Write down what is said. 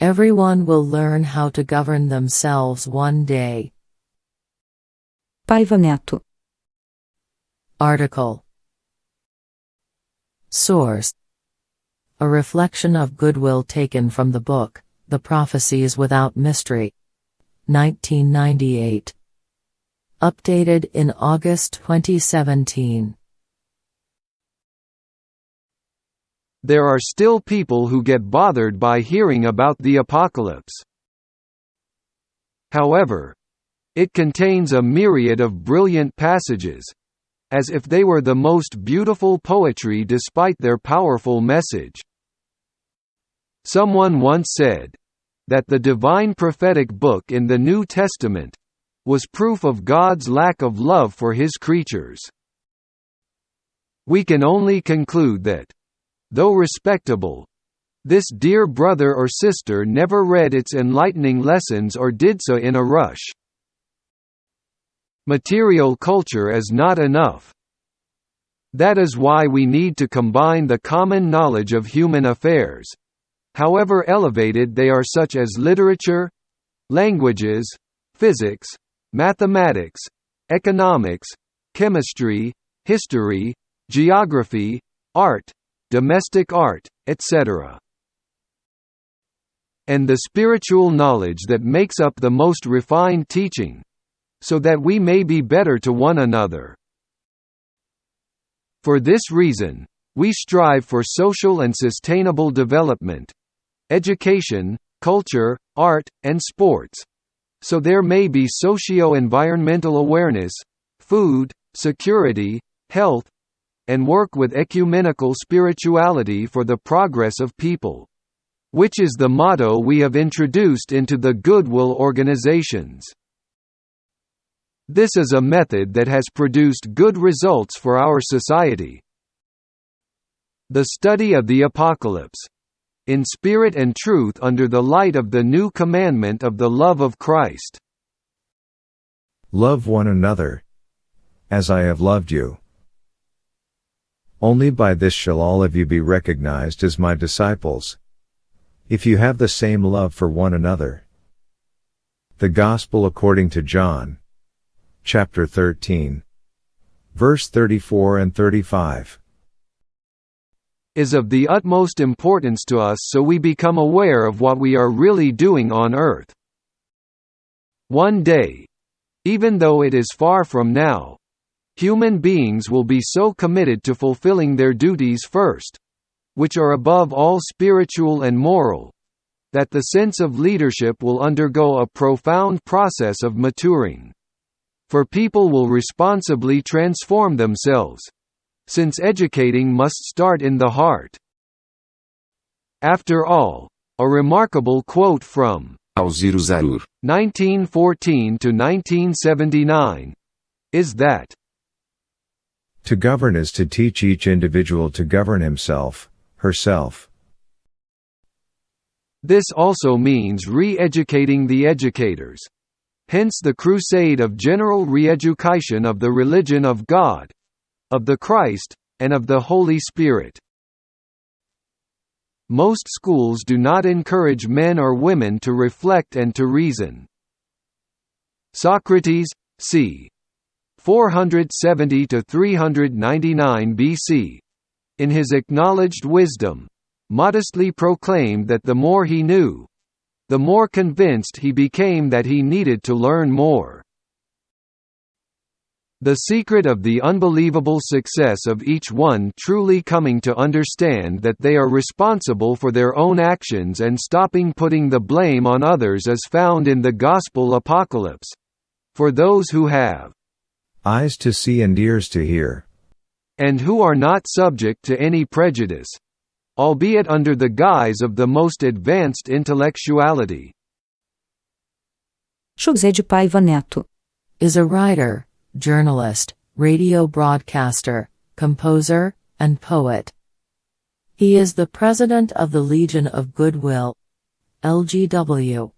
Everyone will learn how to govern themselves one day. Paiva Netto. Article. Source: a reflection of goodwill taken from the book, The Prophecies Without Mystery. 1998. Updated in August 2017. There are still people who get bothered by hearing about the apocalypse. However, it contains a myriad of brilliant passages, as if they were the most beautiful poetry despite their powerful message. Someone once said that the divine prophetic book in the New Testament was proof of God's lack of love for his creatures. We can only conclude that, though respectable, this dear brother or sister never read its enlightening lessons or did so in a rush. Material culture is not enough. That is why we need to combine the common knowledge of human affairs, however elevated they are, such as literature, languages, physics, mathematics, economics, chemistry, history, geography, art, domestic art, etc., and the spiritual knowledge that makes up the most refined teaching, so that we may be better to one another. For this reason, we strive for social and sustainable development, education, culture, art, and sports, so there may be socio-environmental awareness, food, security, health, and work with ecumenical spirituality for the progress of people, which is the motto we have introduced into the Goodwill organizations. This is a method that has produced good results for our society. The study of the Apocalypse, in spirit and truth under the light of the new commandment of the love of Christ. Love one another, as I have loved you. Only by this shall all of you be recognized as my disciples, if you have the same love for one another. The Gospel according to John, chapter 13, verse 34 and 35. Is of the utmost importance to us so we become aware of what we are really doing on earth. One day, even though it is far from now, human beings will be so committed to fulfilling their duties first, which are above all spiritual and moral, that the sense of leadership will undergo a profound process of maturing. For people will responsibly transform themselves, since educating must start in the heart. After all, a remarkable quote from Alziro Zarur, 1914 to 1979, is that to govern is to teach each individual to govern himself, herself. This also means re-educating the educators. Hence the crusade of general re-education of the religion of God, of the Christ, and of the Holy Spirit. Most schools do not encourage men or women to reflect and to reason. Socrates, c. 470 to 399 BC, in his acknowledged wisdom, modestly proclaimed that the more he knew, the more convinced he became that he needed to learn more. The secret of the unbelievable success of each one truly coming to understand that they are responsible for their own actions and stopping putting the blame on others is found in the Gospel Apocalypse. For those who have eyes to see and ears to hear, and who are not subject to any prejudice, albeit under the guise of the most advanced intellectuality. José de Paiva Netto is a writer, journalist, radio broadcaster, composer, and poet. He is the president of the Legion of Goodwill, LGW.